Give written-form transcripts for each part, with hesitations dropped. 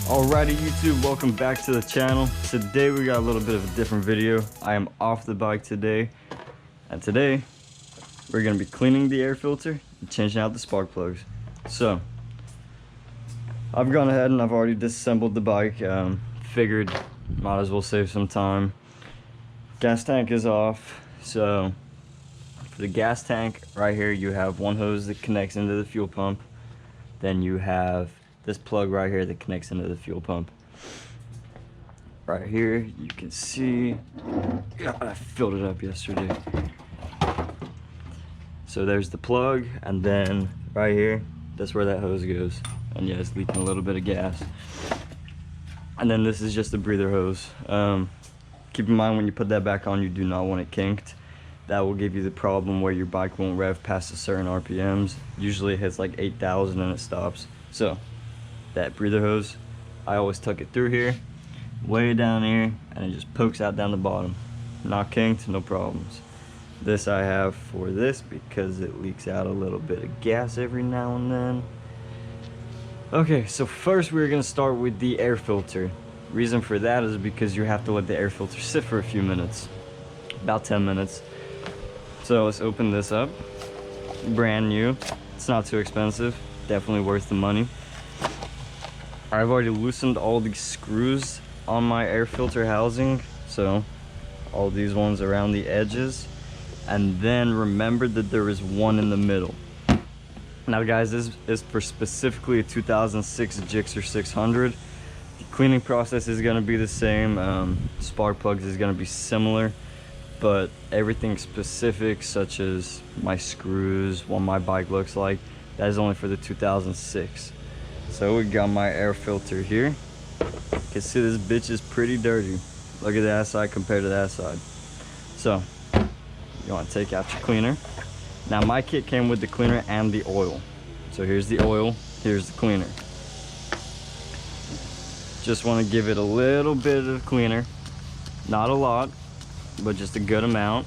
Alrighty YouTube, welcome back to the channel. Today we got a little bit of a different video. I am off the bike today, and today we're going to be cleaning the air filter and changing out the spark plugs. So I've gone ahead and I've already disassembled the bike. Figured might as well save some time. Gas tank is off, so for the gas tank right here you have one hose that connects into the fuel pump. Then you have this plug right here that connects into the fuel pump. Right here you can see, I filled it up yesterday. So there's the plug, and then right here, that's where that hose goes. And yeah, it's leaking a little bit of gas. And then this is just a breather hose. Keep in mind when you put that back on, you do not want it kinked. That will give you the problem where your bike won't rev past a certain RPMs. Usually it hits like 8,000 and it stops. So that breather hose, I always tuck it through here, way down here, and it just pokes out down the bottom. Not kinked, no problems. This I have for this because it leaks out a little bit of gas every now and then. Okay, so first we're gonna start with the air filter. Reason for that is because you have to let the air filter sit for a few minutes, about 10 minutes. So let's open this up. Brand new, it's not too expensive, definitely worth the money. I've already loosened all these screws on my air filter housing, so all these ones around the edges, and then remembered that there is one in the middle. Now guys, this is for specifically a 2006 GSXR600. The cleaning process is going to be the same, spark plugs is going to be similar, but everything specific such as my screws, what my bike looks like, that is only for the 2006. So we got my air filter here. You can see this bitch is pretty dirty. Look at that side compared to that side. So you want to take out your cleaner. Now my kit came with the cleaner and the oil. So here's the oil, here's the cleaner. Just want to give it a little bit of cleaner. Not a lot, but just a good amount.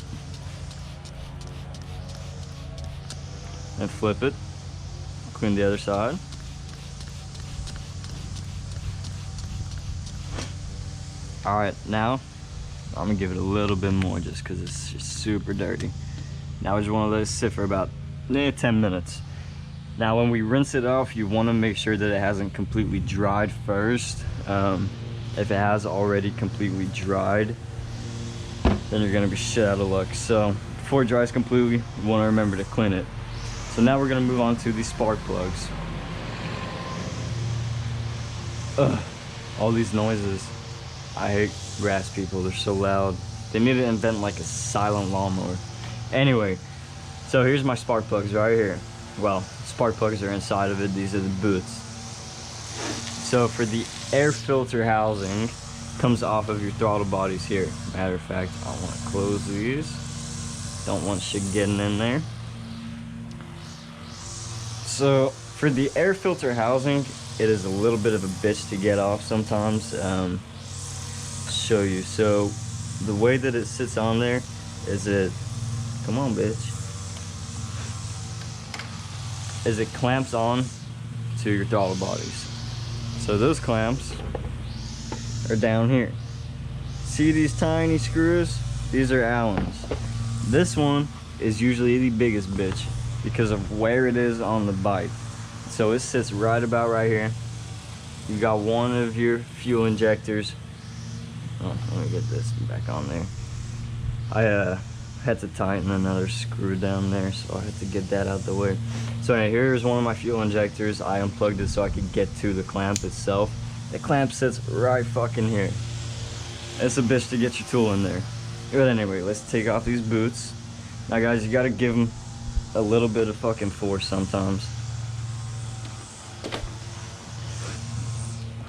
And flip it. Clean the other side. Alright, now I'm gonna give it a little bit more just because it's just super dirty. Now I just want to let it sit for about 10 minutes. Now when we rinse it off, you want to make sure that it hasn't completely dried first. If it has already completely dried, then you're gonna be shit out of luck. So before it dries completely, you want to remember to clean it. So now we're gonna move on to the spark plugs. Ugh, all these noises. I hate grass people, they're so loud. They need to invent like a silent lawnmower. Anyway, so here's my spark plugs right here. Well, spark plugs are inside of it, these are the boots. So for the air filter housing, comes off of your throttle bodies here. Matter of fact, I want to close these. Don't want shit getting in there. So for the air filter housing, it is a little bit of a bitch to get off sometimes. Show you. So the way that it sits on there is it, come on bitch, is it clamps on to your throttle bodies. So those clamps are down here. See these tiny screws? These are Allen's. This one is usually the biggest bitch because of where it is on the bike. So it sits right about right here. You've got one of your fuel injectors. Oh, let me get this back on there. I had to tighten another screw down there, so I had to get that out the way. So here's one of my fuel injectors. I unplugged it so I could get to the clamp itself. The clamp sits right fucking here. It's a bitch to get your tool in there. But anyway, let's take off these boots. Now guys, you gotta give them a little bit of fucking force sometimes,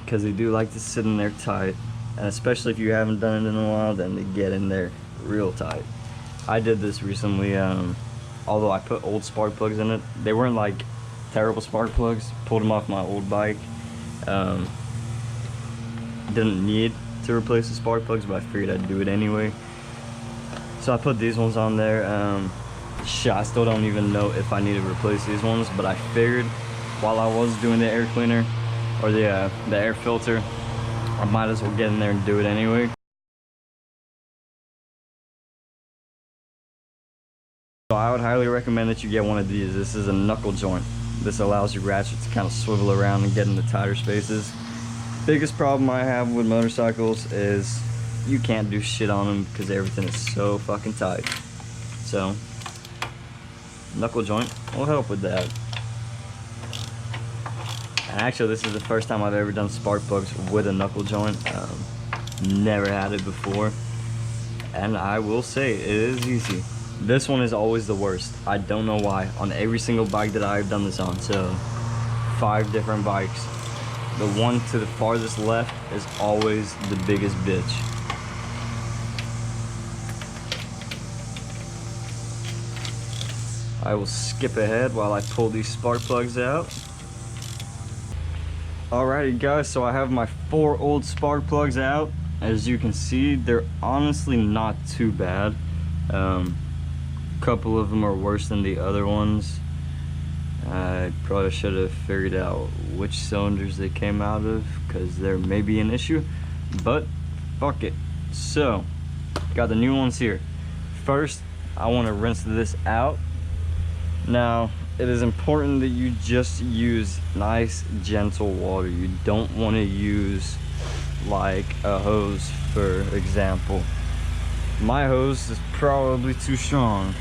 because they do like to sit in there tight. And especially if you haven't done it in a while, then they get in there real tight. I did this recently, although I put old spark plugs in it. They weren't like terrible spark plugs. Pulled them off my old bike. Didn't need to replace the spark plugs, but I figured I'd do it anyway. So I put these ones on there. Shit, I still don't even know if I need to replace these ones, but I figured while I was doing the air cleaner, or the air filter, I might as well get in there and do it anyway. So I would highly recommend that you get one of these. This is a knuckle joint. This allows your ratchet to kind of swivel around and get into tighter spaces. Biggest problem I have with motorcycles is you can't do shit on them because everything is so fucking tight. So knuckle joint will help with that. And actually, this is the first time I've ever done spark plugs with a knuckle joint. Never had it before, and I will say it is easy. This one is always the worst. I don't know why. On every single bike that I've done this on, so 5 different bikes, the one to the farthest left is always the biggest bitch. I will skip ahead while I pull these spark plugs out. Alrighty guys, so I have my 4 old spark plugs out. As you can see, they're honestly not too bad. Couple of them are worse than the other ones. I probably should have figured out which cylinders they came out of, because there may be an issue, but fuck it. So got the new ones here. First, I want to rinse this out. Now it is important that you just use nice gentle water. You don't want to use like a hose, for example. My hose is probably too strong.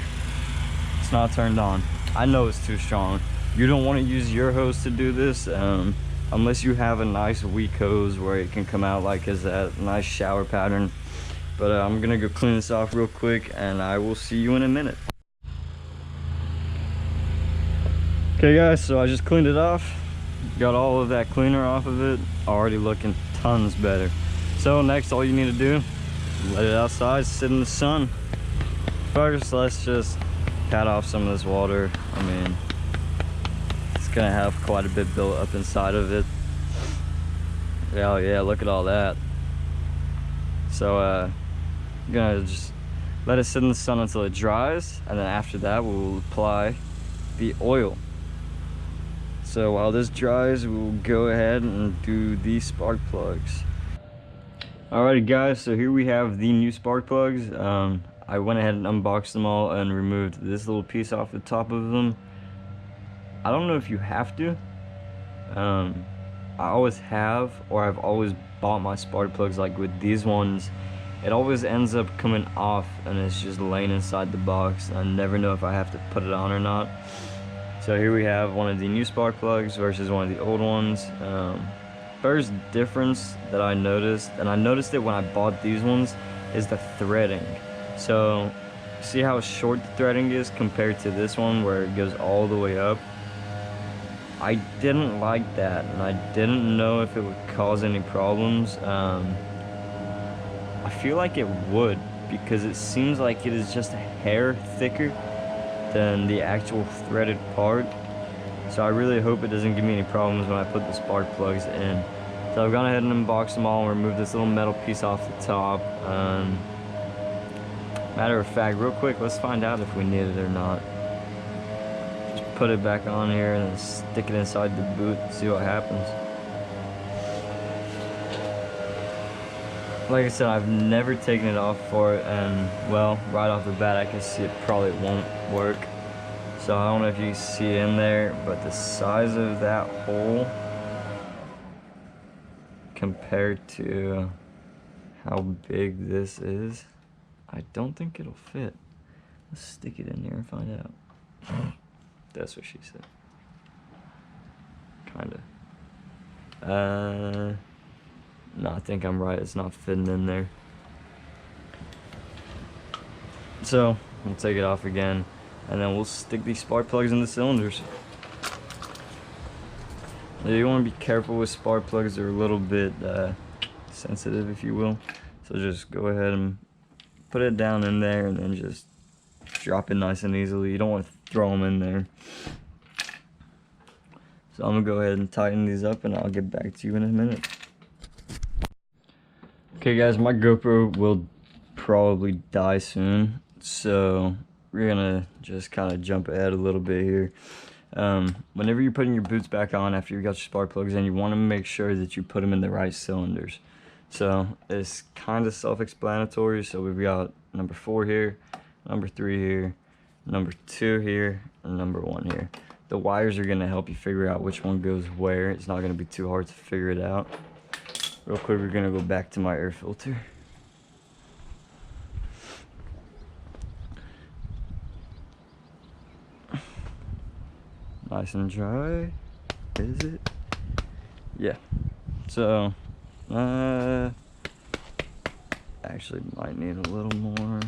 It's not turned on. I know it's too strong. You don't want to use your hose to do this unless you have a nice weak hose where it can come out like as that nice shower pattern. But I'm gonna go clean this off real quick and I will see you in a minute. Okay guys, so I just cleaned it off. Got all of that cleaner off of it. Already looking tons better. So next, all you need to do, let it outside, sit in the sun. First, let's just pat off some of this water. I mean, it's gonna have quite a bit built up inside of it. Oh yeah, look at all that. So I'm gonna just let it sit in the sun until it dries, and then after that we'll apply the oil. So while this dries, we'll go ahead and do these spark plugs. Alrighty guys, so here we have the new spark plugs. I went ahead and unboxed them all and removed this little piece off the top of them. I don't know if you have to. I always have, or I've always bought my spark plugs like with these ones. It always ends up coming off and it's just laying inside the box. I never know if I have to put it on or not. So here we have one of the new spark plugs versus one of the old ones. First difference that I noticed, and I noticed it when I bought these ones, is the threading. So see how short the threading is compared to this one where it goes all the way up. I didn't like that, and I didn't know if it would cause any problems. I feel like it would, because it seems like it is just a hair thicker than the actual threaded part. So I really hope it doesn't give me any problems when I put the spark plugs in. So I've gone ahead and unboxed them all and removed this little metal piece off the top. Matter of fact, real quick, let's find out if we need it or not. Just put it back on here and then stick it inside the boot and see what happens. Like I said, I've never taken it off for it, and well, right off the bat I can see it probably won't work. So I don't know if you can see in there, but the size of that hole compared to how big this is, I don't think it'll fit. Let's stick it in here and find out. That's what she said. Kinda. No, I think I'm right. It's not fitting in there. So we'll take it off again, and then we'll stick these spark plugs in the cylinders. Now, you want to be careful with spark plugs. They're a little bit sensitive, if you will. So just go ahead and put it down in there and then just drop it nice and easily. You don't want to throw them in there. So I'm gonna go ahead and tighten these up and I'll get back to you in a minute. Okay guys, my GoPro will probably die soon, so we're gonna just kind of jump ahead a little bit here. Whenever you're putting your boots back on after you got your spark plugs in, you want to make sure that you put them in the right cylinders. So it's kind of self-explanatory. So we've got number 4 here, number 3 here, number 2 here, and number 1 here. The wires are going to help you figure out which one goes where. It's not going to be too hard to figure it out. Real quick, we're going to go back to my air filter. Nice and dry. Is it? Yeah. So, actually might need a little more.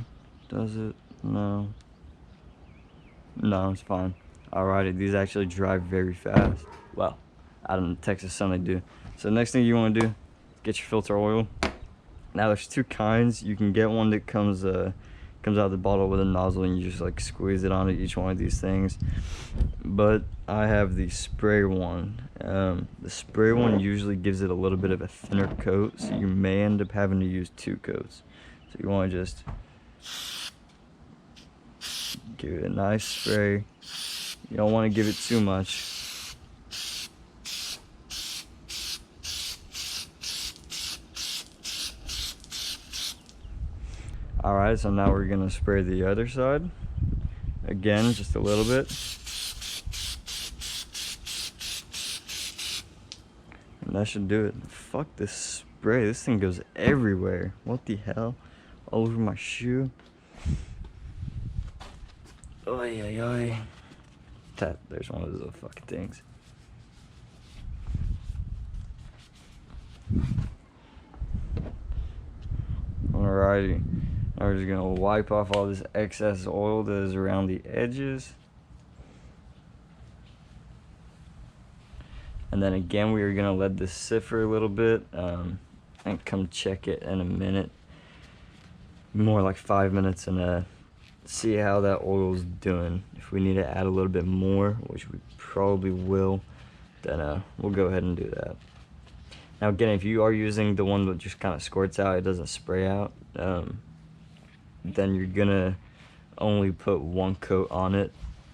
Does it? No. No, it's fine. Alrighty, these actually dry very fast. Well, out in the Texas sun they do. So next thing you want to do, get your filter oil. Now there's 2 kinds. You can get one that comes out of the bottle with a nozzle and you just like squeeze it onto each one of these things. But I have the spray one. The spray one usually gives it a little bit of a thinner coat, so you may end up having to use 2 coats. So you want to just give it a nice spray. You don't want to give it too much. Alright, so now we're going to spray the other side. Again, just a little bit. And that should do it. Fuck this spray. This thing goes everywhere. What the hell? All over my shoe. Oy, oy, oy. There's one of those little fucking things. Alrighty. Now we're just gonna wipe off all this excess oil that is around the edges. And then again, we are gonna let this sit for a little bit and come check it in a minute. More like 5 minutes, and see how that oil's doing. If we need to add a little bit more, which we probably will, then we'll go ahead and do that. Now again, if you are using the one that just kind of squirts out, it doesn't spray out, then you're gonna only put 1 coat on it.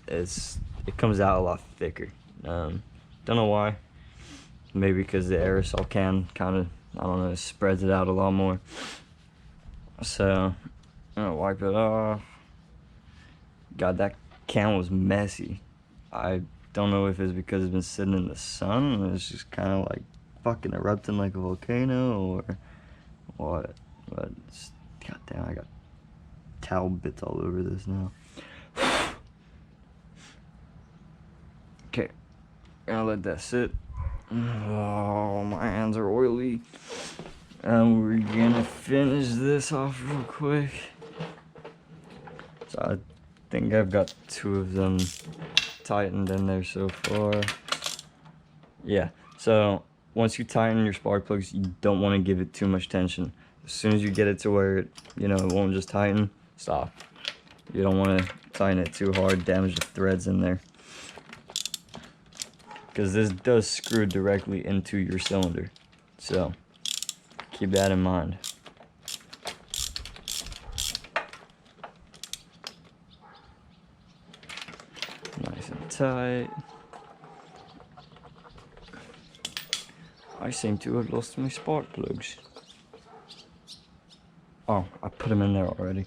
It comes out a lot thicker. Don't know why. Maybe because the aerosol can kind of, I don't know, spreads it out a lot more. So I'm gonna wipe it off. God, that can was messy. I don't know if it's because it's been sitting in the sun and it's just kind of like fucking erupting like a volcano or what. But goddamn, I got towel bits all over this now. Okay, gonna let that sit. Oh, my hands are oily. And we're gonna finish this off real quick. So I think I've got 2 of them tightened in there so far. Yeah, so once you tighten your spark plugs, you don't want to give it too much tension. As soon as you get it to where it, it won't just tighten, stop. You don't want to tighten it too hard, damage the threads in there. Because this does screw directly into your cylinder. So keep that in mind. Nice and tight. I seem to have lost my spark plugs. Oh, I put them in there already.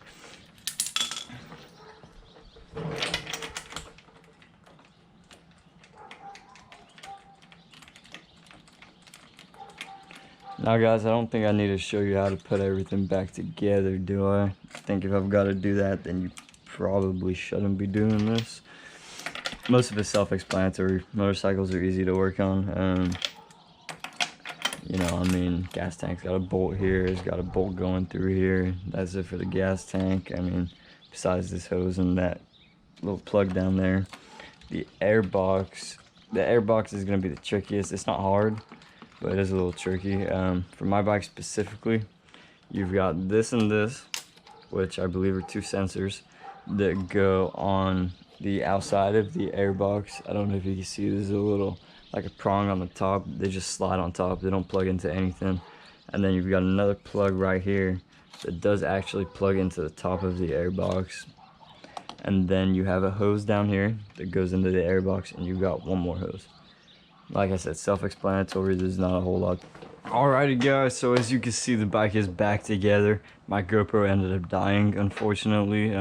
Now guys, I don't think I need to show you how to put everything back together, do I? I think if I've got to do that, then you probably shouldn't be doing this. Most of it's self-explanatory. Motorcycles are easy to work on. I mean, gas tank's got a bolt here, it's got a bolt going through here. That's it for the gas tank. I mean, besides this hose and that little plug down there. The airbox is going to be the trickiest. It's not hard, but it is a little tricky. For my bike specifically, you've got this and this, which I believe are 2 sensors that go on the outside of the airbox. I don't know if you can see, there's a little, like a prong on the top. They just slide on top, they don't plug into anything. And then you've got another plug right here that does actually plug into the top of the airbox. and then you have a hose down here that goes into the air box, and you've got one more hose. Like I said, self-explanatory, there's not a whole lot. Alrighty guys, so as you can see, the bike is back together. My GoPro ended up dying, unfortunately.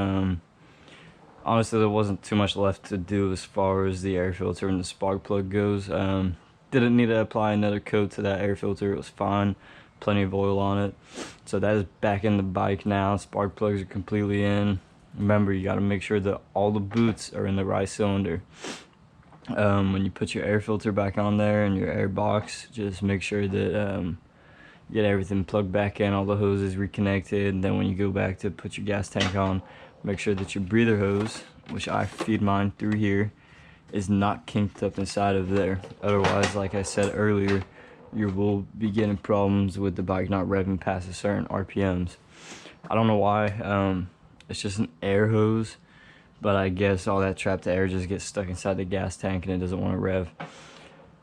Honestly, there wasn't too much left to do as far as the air filter and the spark plug goes. Didn't need to apply another coat to that air filter, it was fine. Plenty of oil on it. So that is back in the bike now. Spark plugs are completely in. Remember, you got to make sure that all the boots are in the right cylinder. When you put your air filter back on there and your air box, just make sure that you get everything plugged back in, all the hoses reconnected. And then when you go back to put your gas tank on, make sure that your breather hose, which I feed mine through here, is not kinked up inside of there. Otherwise, like I said earlier, you will be getting problems with the bike not revving past a certain RPMs. I don't know why. It's just an air hose, but I guess all that trapped air just gets stuck inside the gas tank and it doesn't want to rev.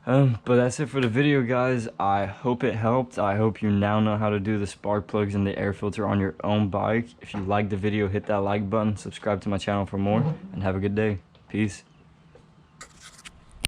But that's it for the video, guys. I hope it helped. I hope you now know how to do the spark plugs and the air filter on your own bike. If you liked the video, hit that like button, subscribe to my channel for more, and have a good day. Peace.